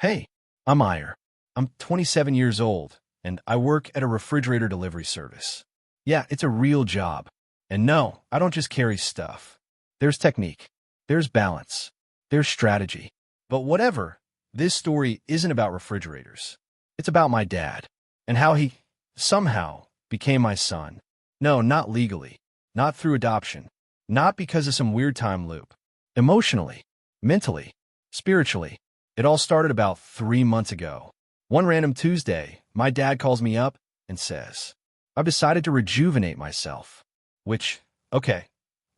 Hey, I'm Ihor. I'm 27 years old, and I work at a refrigerator delivery service. Yeah, it's a real job. And no, I don't just carry stuff. There's technique, there's balance, there's strategy. But whatever, this story isn't about refrigerators. It's about my dad, and how he, somehow, became my son. No, not legally, not through adoption, not because of some weird time loop. Emotionally, mentally, spiritually. It all started about 3 months ago. One random Tuesday, my dad calls me up and says, I've decided to rejuvenate myself. Which, okay,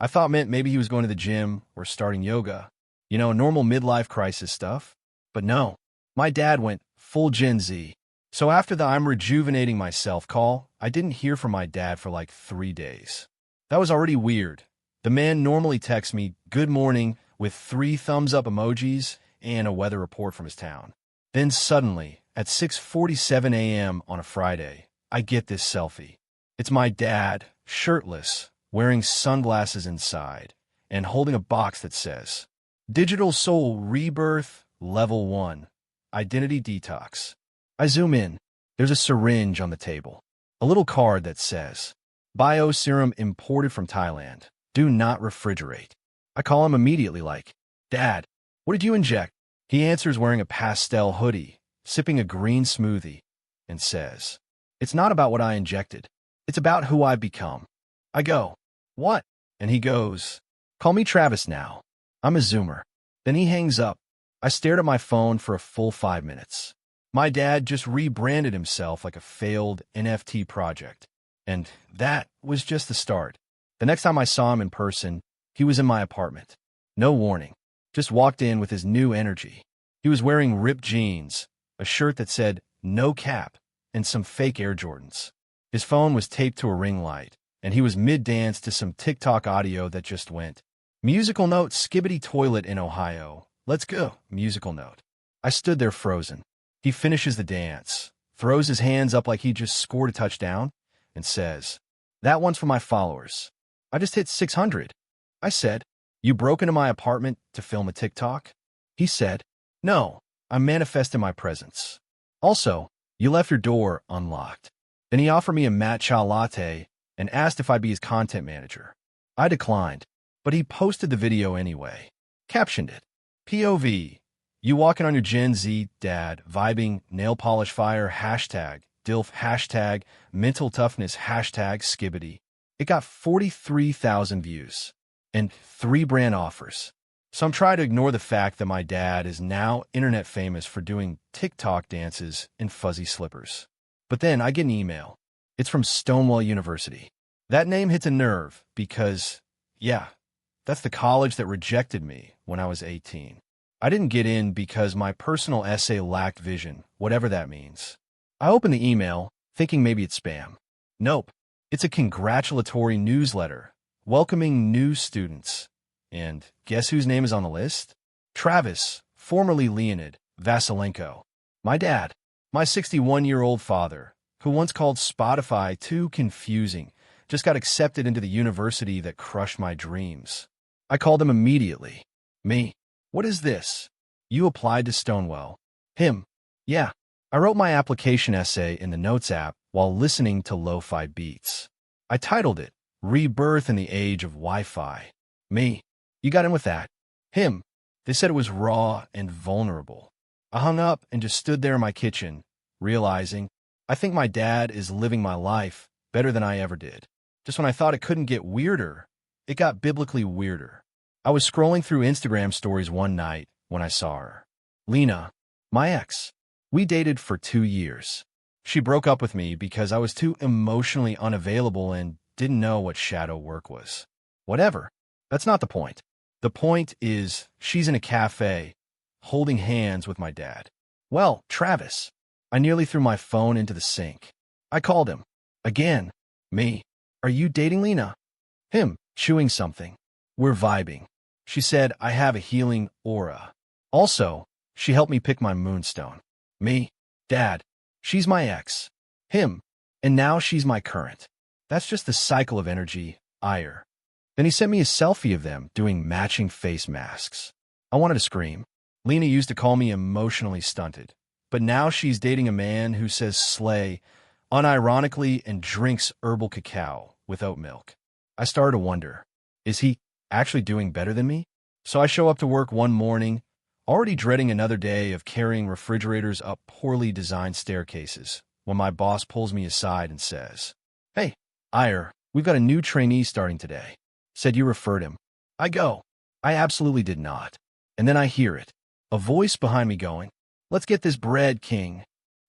I thought meant maybe he was going to the gym or starting yoga. Normal midlife crisis stuff. But no, my dad went full Gen Z. So after the I'm rejuvenating myself call, I didn't hear from my dad for like 3 days. That was already weird. The man normally texts me, good morning, with 3 thumbs up emojis and a weather report from his town. Then suddenly, at 6:47 a.m. on a Friday, I get this selfie. It's my dad, shirtless, wearing sunglasses inside, and holding a box that says, Digital Soul Rebirth Level 1, Identity Detox. I zoom in. There's a syringe on the table. A little card that says, Bio serum imported from Thailand. Do not refrigerate. I call him immediately like, Dad, what did you inject? He answers wearing a pastel hoodie, sipping a green smoothie, and says, It's not about what I injected. It's about who I've become. I go, What? And he goes, Call me Travis now. I'm a Zoomer. Then he hangs up. I stared at my phone for a full 5 minutes. My dad just rebranded himself like a failed NFT project. And that was just the start. The next time I saw him in person, he was in my apartment. No warning. Just walked in with his new energy. He was wearing ripped jeans, a shirt that said, No cap, and some fake Air Jordans. His phone was taped to a ring light, and he was mid-dance to some TikTok audio that just went, Musical note, skibbity toilet in Ohio. Let's go, musical note. I stood there frozen. He finishes the dance, throws his hands up like he just scored a touchdown, and says, That one's for my followers. I just hit 600. I said, You broke into my apartment to film a TikTok? He said, No, I'm manifesting my presence. Also, you left your door unlocked. Then he offered me a matcha latte and asked if I'd be his content manager. I declined, but he posted the video anyway. Captioned it, POV, you walking on your Gen Z dad, vibing, nail polish fire, hashtag, DILF, hashtag, mental toughness, hashtag, skibbity. It got 43,000 views and 3 brand offers. So I'm trying to ignore the fact that my dad is now internet famous for doing TikTok dances in fuzzy slippers. But then I get an email. It's from Stonewall University. That name hits a nerve because, yeah, that's the college that rejected me when I was 18. I didn't get in because my personal essay lacked vision, whatever that means. I open the email, thinking maybe it's spam. Nope. It's a congratulatory newsletter, welcoming new students. And guess whose name is on the list? Travis, formerly Leonid Vasilenko. My dad, my 61-year-old father, who once called Spotify too confusing, just got accepted into the university that crushed my dreams. I called him immediately. Me. What is this? You applied to Stonewall. Him. Yeah. I wrote my application essay in the Notes app while listening to lo-fi beats. I titled it, Rebirth in the Age of Wi-Fi. Me. You got in with that. Him. They said it was raw and vulnerable. I hung up and just stood there in my kitchen, realizing I think my dad is living my life better than I ever did. Just when I thought it couldn't get weirder, it got biblically weirder. I was scrolling through Instagram stories one night when I saw her. Lena, my ex. We dated for 2 years. She broke up with me because I was too emotionally unavailable and didn't know what shadow work was. Whatever. That's not the point. The point is, she's in a cafe, holding hands with my dad. Well, Travis. I nearly threw my phone into the sink. I called him. Again. Me. Are you dating Lena? Him, chewing something. We're vibing. She said I have a healing aura. Also, she helped me pick my moonstone. Me. Dad. She's my ex. Him. And now she's my current. That's just the cycle of energy, ire. Then he sent me a selfie of them doing matching face masks. I wanted to scream. Lena used to call me emotionally stunted, but now she's dating a man who says slay unironically and drinks herbal cacao with oat milk. I started to wonder, is he actually doing better than me? So I show up to work one morning, already dreading another day of carrying refrigerators up poorly designed staircases, when my boss pulls me aside and says, "Hey, Ihor, we've got a new trainee starting today. Said you referred him." I go, "I absolutely did not." And then I hear it, a voice behind me going, "Let's get this bread, King."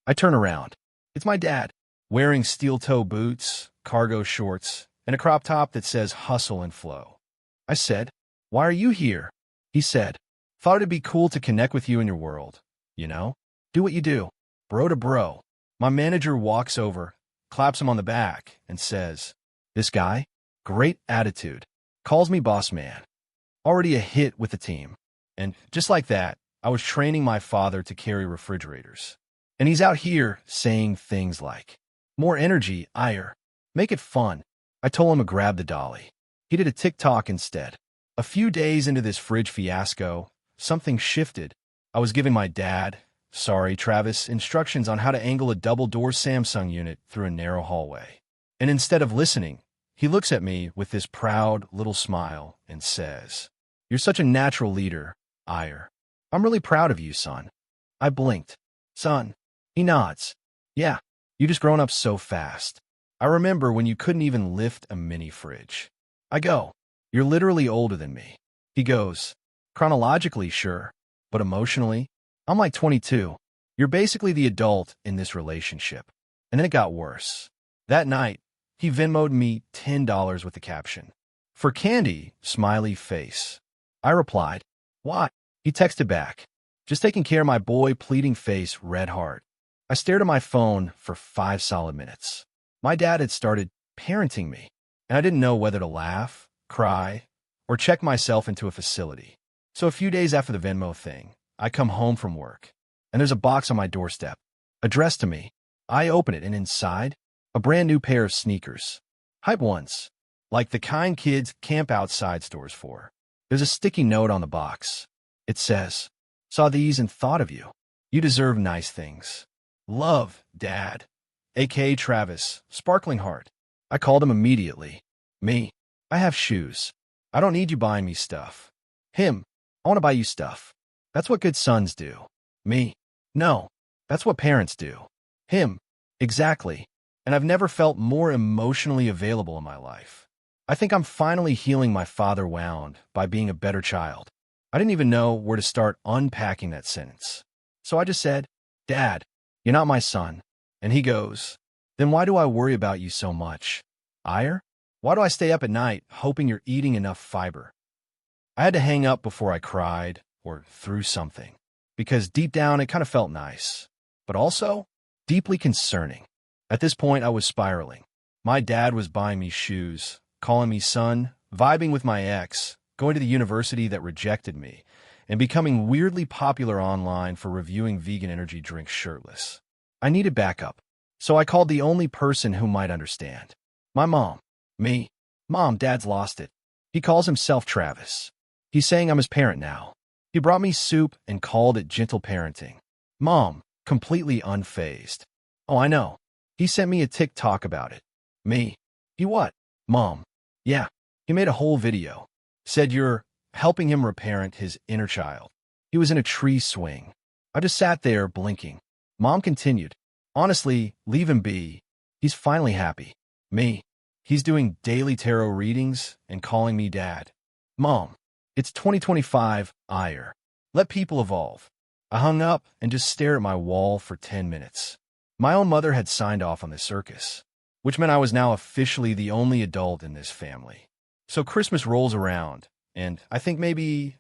I turn around. It's my dad, wearing steel-toe boots, cargo shorts, and a crop top that says hustle and flow. I said, "Why are you here?" He said, "Thought it'd be cool to connect with you in your world. You know? Do what you do. Bro to bro." My manager walks over, claps him on the back, and says, "This guy? Great attitude." Calls me boss man. Already a hit with the team. And just like that, I was training my father to carry refrigerators. And he's out here saying things like, "More energy, Ihor. Make it fun." I told him to grab the dolly. He did a TikTok instead. A few days into this fridge fiasco, something shifted. I was giving my dad, sorry, Travis, instructions on how to angle a double-door Samsung unit through a narrow hallway. And instead of listening, he looks at me with this proud little smile and says, "You're such a natural leader, Ihor. I'm really proud of you, son." I blinked. "Son." He nods. "Yeah, you just grown up so fast. I remember when you couldn't even lift a mini fridge." I go, "You're literally older than me." He goes, "Chronologically, sure, but emotionally, I'm like 22. You're basically the adult in this relationship." And then it got worse. That night, he Venmo'd me $10 with the caption, "For candy, smiley face." I replied, "Why?" He texted back, "Just taking care of my boy, pleading face, red heart." I stared at my phone for 5 solid minutes. My dad had started parenting me, and I didn't know whether to laugh, cry, or check myself into a facility. So a few days after the Venmo thing, I come home from work, and there's a box on my doorstep, addressed to me. I open it, and inside, a brand new pair of sneakers. Hype ones, like the kind kids camp outside stores for. There's a sticky note on the box. It says, "Saw these and thought of you. You deserve nice things. Love, Dad." A.K.A. Travis, sparkling heart. I called him immediately. "Me, I have shoes. I don't need you buying me stuff." Him, "I want to buy you stuff. That's what good sons do." Me, "No, that's what parents do." Him, "Exactly. And I've never felt more emotionally available in my life. I think I'm finally healing my father wound by being a better child." I didn't even know where to start unpacking that sentence. So I just said, "Dad, you're not my son." And he goes, "Then why do I worry about you so much, Ihor? Why do I stay up at night hoping you're eating enough fiber?" I had to hang up before I cried or threw something, because deep down it kind of felt nice, but also deeply concerning. At this point, I was spiraling. My dad was buying me shoes, calling me son, vibing with my ex, going to the university that rejected me, and becoming weirdly popular online for reviewing vegan energy drinks shirtless. I needed backup, so I called the only person who might understand. My mom. Me. "Mom, Dad's lost it. He calls himself Travis. He's saying I'm his parent now. He brought me soup and called it gentle parenting." Mom, completely unfazed. "Oh, I know. He sent me a TikTok about it." Me. "He what?" Mom. "Yeah, he made a whole video. Said you're helping him reparent his inner child. He was in a tree swing." I just sat there blinking. Mom continued, "Honestly, leave him be. He's finally happy." Me. "He's doing daily tarot readings and calling me dad." Mom. "It's 2025, Ihor. Let people evolve." I hung up and just stared at my wall for 10 minutes. My own mother had signed off on this circus, which meant I was now officially the only adult in this family. So Christmas rolls around, and I think maybe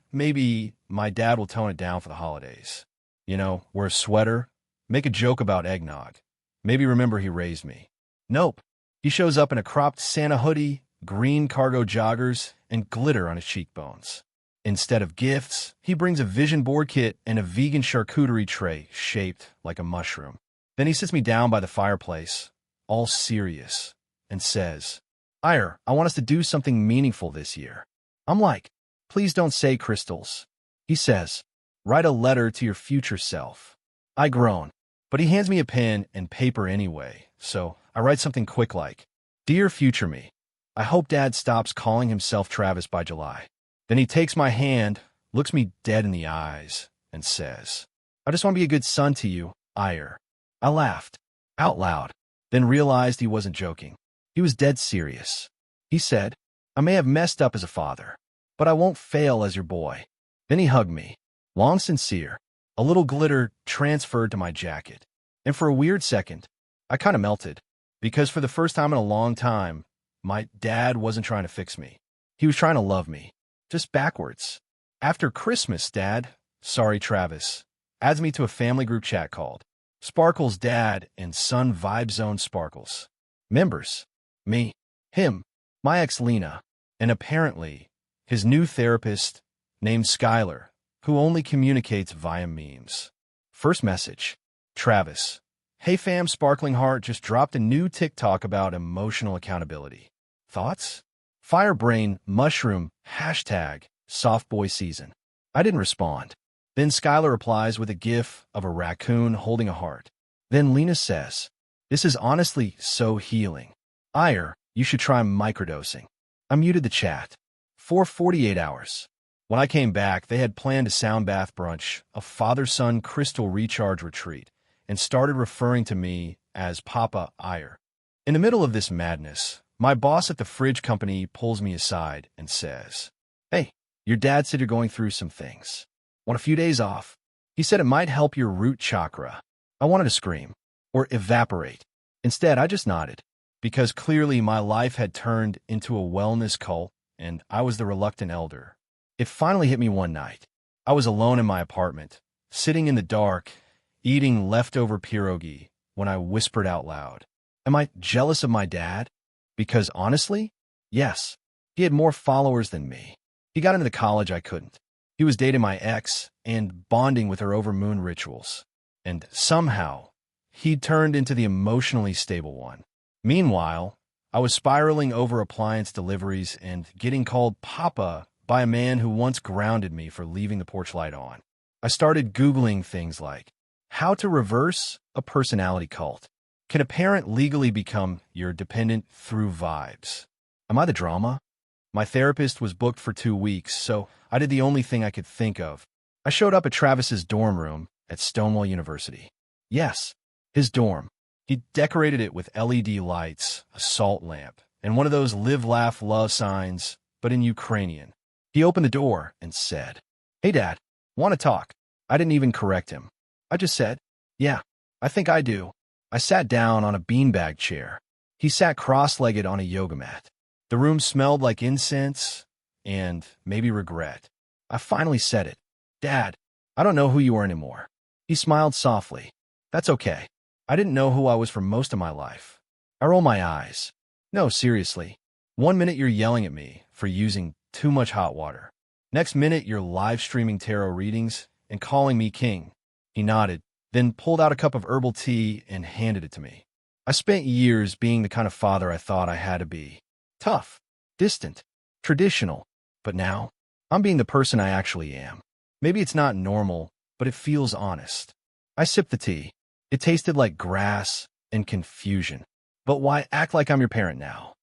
my dad will tone it down for the holidays. You know, wear a sweater, make a joke about eggnog. Maybe remember he raised me. Nope. He shows up in a cropped Santa hoodie, green cargo joggers, and glitter on his cheekbones. Instead of gifts, he brings a vision board kit and a vegan charcuterie tray shaped like a mushroom. Then he sits me down by the fireplace, all serious, and says, "Ihor, I want us to do something meaningful this year." I'm like, "Please don't say crystals." He says, Write a letter to your future self. I groan, but he hands me a pen and paper anyway, so I write something quick like, Dear future me, I hope Dad stops calling himself Travis by July. Then he takes my hand, looks me dead in the eyes, and says, I just want to be a good son to you, Ihor. I laughed, out loud, then realized he wasn't joking. He was dead serious. He said, I may have messed up as a father, but I won't fail as your boy. Then he hugged me, long sincere. A little glitter transferred to my jacket. And for a weird second, I kind of melted, because for the first time in a long time, my dad wasn't trying to fix me. He was trying to love me, just backwards. After Christmas, Dad, sorry Travis, adds me to a family group chat called Sparkles Dad and Son Vibe Zone Sparkles. Members, me, him, my ex Lena, and apparently his new therapist named Skylar, who only communicates via memes. First message, Travis. Hey fam, Sparkling Heart just dropped a new TikTok about emotional accountability. Thoughts? Firebrain, mushroom, hashtag, soft boy season. I didn't respond. Then Skylar replies with a gif of a raccoon holding a heart. Then Lena says, this is honestly so healing. Ihor, you should try microdosing. I muted the chat. For 48 hours. When I came back, they had planned a sound bath brunch, a father-son crystal recharge retreat, and started referring to me as Papa Ihor. In the middle of this madness, my boss at the fridge company pulls me aside and says, Hey, your dad said you're going through some things. Want a few days off? He said it might help your root chakra. I wanted to scream or evaporate. Instead, I just nodded, because clearly my life had turned into a wellness cult and I was the reluctant elder. It finally hit me one night. I was alone in my apartment, sitting in the dark, eating leftover pierogi, when I whispered out loud, Am I jealous of my dad? Because honestly, yes, he had more followers than me. He got into the college I couldn't. He was dating my ex and bonding with her over moon rituals. And somehow, he'd turned into the emotionally stable one. Meanwhile, I was spiraling over appliance deliveries and getting called Papa by a man who once grounded me for leaving the porch light on. I started Googling things like, how to reverse a personality cult. Can a parent legally become your dependent through vibes? Am I the drama? My therapist was booked for 2 weeks, so I did the only thing I could think of. I showed up at Travis's dorm room at Stonewall University. Yes, his dorm. He decorated it with LED lights, a salt lamp, and one of those live, laugh, love signs, but in Ukrainian. He opened the door and said, Hey, Dad, want to talk? I didn't even correct him. I just said, Yeah, I think I do. I sat down on a beanbag chair. He sat cross-legged on a yoga mat. The room smelled like incense and maybe regret. I finally said it. Dad, I don't know who you are anymore. He smiled softly. That's okay. I didn't know who I was for most of my life. I roll my eyes. No, seriously. 1 minute you're yelling at me for using too much hot water. Next minute you're live streaming tarot readings and calling me king. He nodded, then pulled out a cup of herbal tea and handed it to me. I spent years being the kind of father I thought I had to be. Tough, distant, traditional. But now, I'm being the person I actually am. Maybe it's not normal, but it feels honest. I sipped the tea. It tasted like grass and confusion. But why act like I'm your parent now?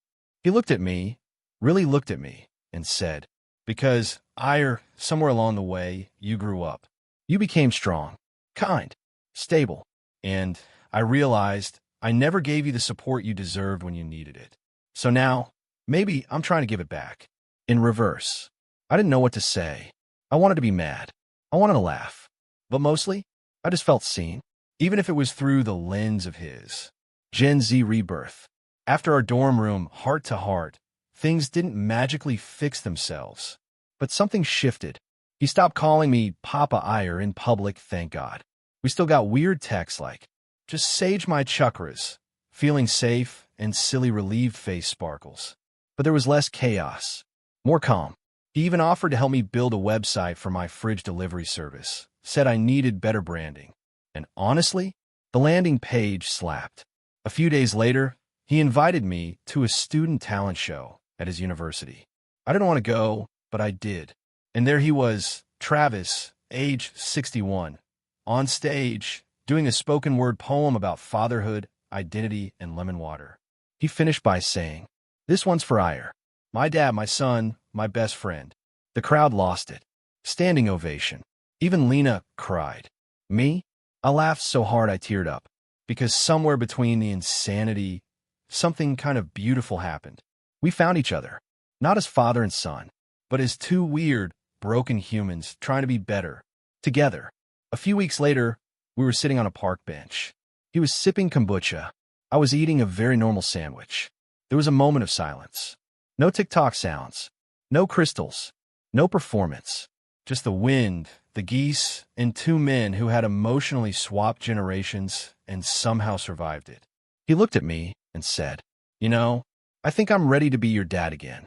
He looked at me, really looked at me, and said, Because, Ihor, somewhere along the way, you grew up. You became strong, kind, stable, and I realized I never gave you the support you deserved when you needed it. So now, maybe I'm trying to give it back. In reverse. I didn't know what to say. I wanted to be mad. I wanted to laugh. But mostly, I just felt seen, even if it was through the lens of his. Gen Z rebirth. After our dorm room, heart to heart, things didn't magically fix themselves. But something shifted. He stopped calling me Papa Ihor in public, thank God. We still got weird texts like, just sage my chakras, feeling safe, and silly relieved face sparkles. But there was less chaos, more calm. He even offered to help me build a website for my fridge delivery service, said I needed better branding. And honestly, the landing page slapped. A few days later, he invited me to a student talent show at his university. I didn't want to go, but I did. And there he was, Travis, age 61, on stage, doing a spoken word poem about fatherhood, identity, and lemon water. He finished by saying, "This one's for Ihor. My dad, my son, my best friend." The crowd lost it. Standing ovation. Even Lena cried. Me? I laughed so hard I teared up. Because somewhere between the insanity, something kind of beautiful happened. We found each other. Not as father and son, but as two weird, broken humans trying to be better. Together. A few weeks later, we were sitting on a park bench. He was sipping kombucha. I was eating a very normal sandwich. There was a moment of silence. No TikTok sounds. No crystals. No performance. Just the wind, the geese, and two men who had emotionally swapped generations and somehow survived it. He looked at me and said, "You know, I think I'm ready to be your dad again."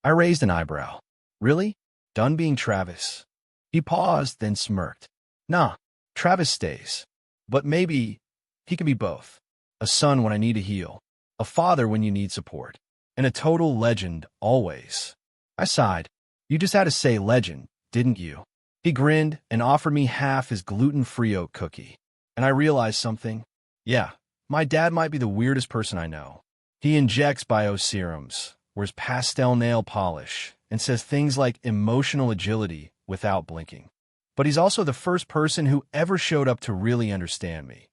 I raised an eyebrow. "Really? Done being Travis?" He paused, then smirked. "Nah, Travis stays. But maybe he can be both. A son when I need to heal. A father when you need support. And a total legend always." I sighed. "You just had to say legend, didn't you?" He grinned and offered me half his gluten-free oat cookie. And I realized something. Yeah, my dad might be the weirdest person I know. He injects bio-serums, wears pastel nail polish, and says things like emotional agility without blinking. But he's also the first person who ever showed up to really understand me.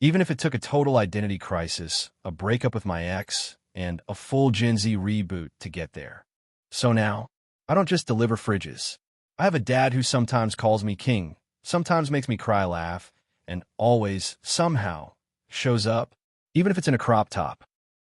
Even if it took a total identity crisis, a breakup with my ex, and a full Gen Z reboot to get there. So now, I don't just deliver fridges. I have a dad who sometimes calls me king, sometimes makes me cry laugh, and always, somehow, shows up, even if it's in a crop top.